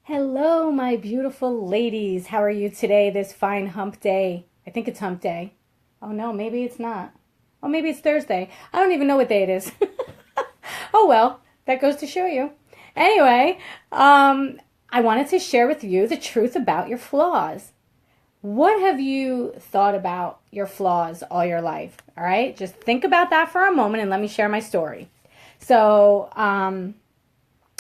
Hello, my beautiful ladies. How are you today, this fine hump day? I think it's hump day. Oh no, maybe it's not. Oh, maybe it's Thursday. I don't even know what day it is. Oh well, that goes to show you. Anyway, I wanted to share with you the truth about your flaws. What have you thought about your flaws all your life? All right, just think about that for a moment and let me share my story. So, I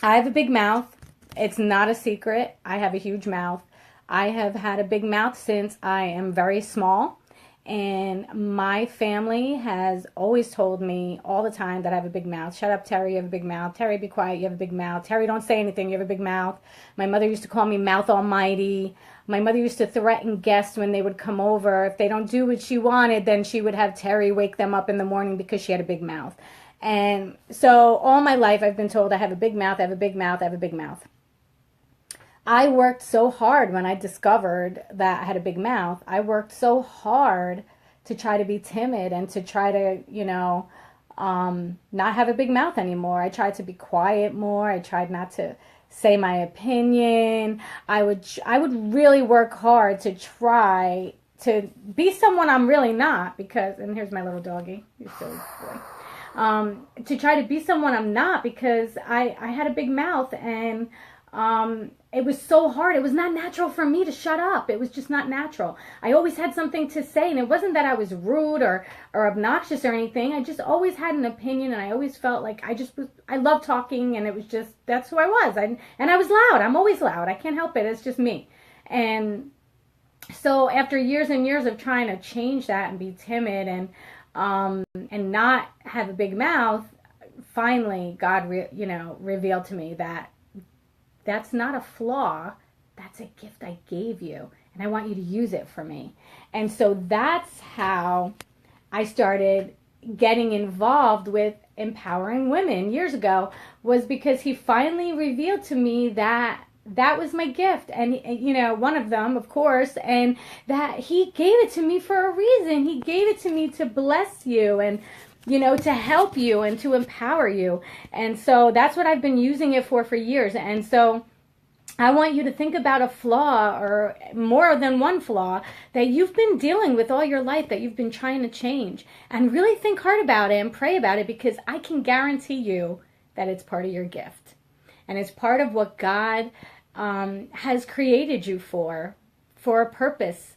have a big mouth. It's not a secret. I have a huge mouth. I have had a big mouth since I am very small. And my family has always told me all the time that I have a big mouth. Shut up, Terry, you have a big mouth. Terry, be quiet, you have a big mouth. Terry, don't say anything, you have a big mouth. My mother used to call me Mouth Almighty. My mother used to threaten guests when they would come over. If they don't do what she wanted, then she would have Terry wake them up in the morning because she had a big mouth. And so all my life I've been told I have a big mouth, I have a big mouth, I have a big mouth. I worked so hard when I discovered that I had a big mouth. I worked so hard to try to be timid and to try to, not have a big mouth anymore. I tried to be quiet more. I tried not to say my opinion. I would really work hard to try to be someone I'm really not because, and here's my little doggy, you silly boy. To try to be someone I'm not because I had a big mouth and it was so hard. It was not natural for me to shut up. It was just not natural. I always had something to say, and it wasn't that I was rude or obnoxious or anything. I just always had an opinion, and I always felt like I loved talking, and it was just, that's who I was. And I was loud. I'm always loud. I can't help it. It's just me. And so after years and years of trying to change that and be timid and not have a big mouth, finally God revealed to me that that's not a flaw, that's a gift I gave you, and I want you to use it for me. And so that's how I started getting involved with empowering women years ago, was because he finally revealed to me that that was my gift, and one of them, of course, and that he gave it to me for a reason. He gave it to me to bless you and to help you and to empower you. And so that's what I've been using it for years. And so I want you to think about a flaw, or more than one flaw, that you've been dealing with all your life, that you've been trying to change, and really think hard about it and pray about it, because I can guarantee you that it's part of your gift. And it's part of what God has created you for a purpose.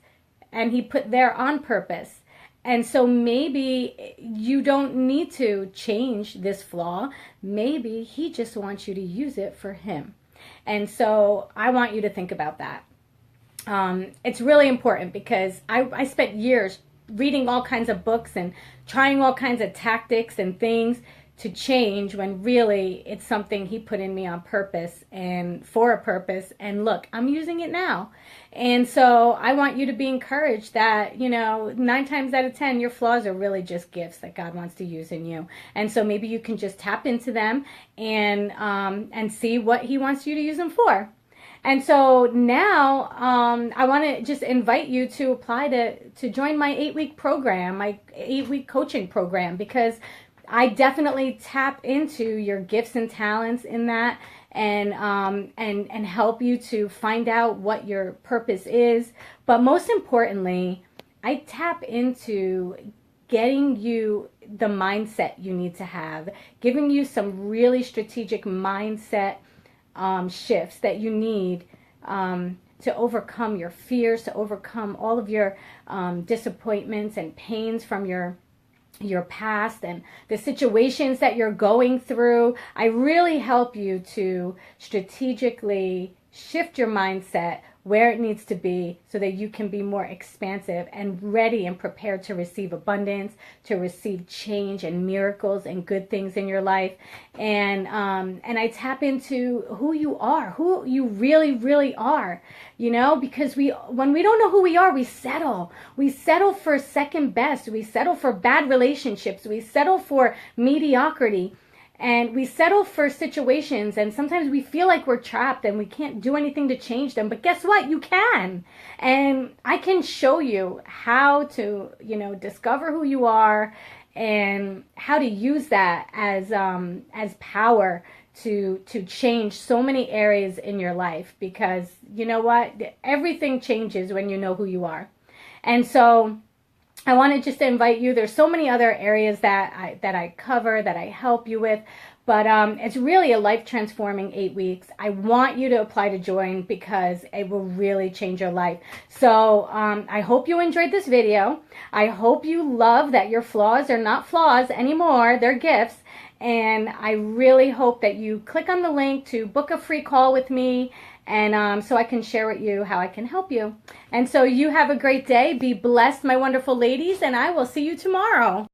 And he put there on purpose. And so maybe you don't need to change this flaw. Maybe he just wants you to use it for him. And so I want you to think about that. It's really important because I spent years reading all kinds of books and trying all kinds of tactics and things to change, when really it's something he put in me on purpose and for a purpose. And look, I'm using it now. And so I want you to be encouraged that, 9 times out of 10, your flaws are really just gifts that God wants to use in you. And so maybe you can just tap into them and see what he wants you to use them for. And so now I want to just invite you to apply to join my 8-week program, my 8-week coaching program, because I definitely tap into your gifts and talents in that, and help you to find out what your purpose is. But most importantly, I tap into getting you the mindset you need to have, giving you some really strategic mindset shifts that you need to overcome your fears, to overcome all of your disappointments and pains from your past and the situations that you're going through. I really help you to strategically shift your mindset where it needs to be so that you can be more expansive and ready and prepared to receive abundance, to receive change and miracles and good things in your life. And I tap into who you are, who you really, really are, because when we don't know who we are, we settle. We settle for second best. We settle for bad relationships. We settle for mediocrity. And we settle for situations, and sometimes we feel like we're trapped and we can't do anything to change them. But guess what? You can. And I can show you how to, discover who you are and how to use that as power to change so many areas in your life, because you know what? Everything changes when you know who you are. And so I wanted just to invite you. There's so many other areas that I cover, that I help you with, but it's really a life transforming 8 weeks. I want you to apply to join because it will really change your life. So I hope you enjoyed this video. I hope you love that your flaws are not flaws anymore. They're gifts. And I really hope that you click on the link to book a free call with me, and so I can share with you how I can help you. And so you have a great day. Be blessed, my wonderful ladies, and I will see you tomorrow.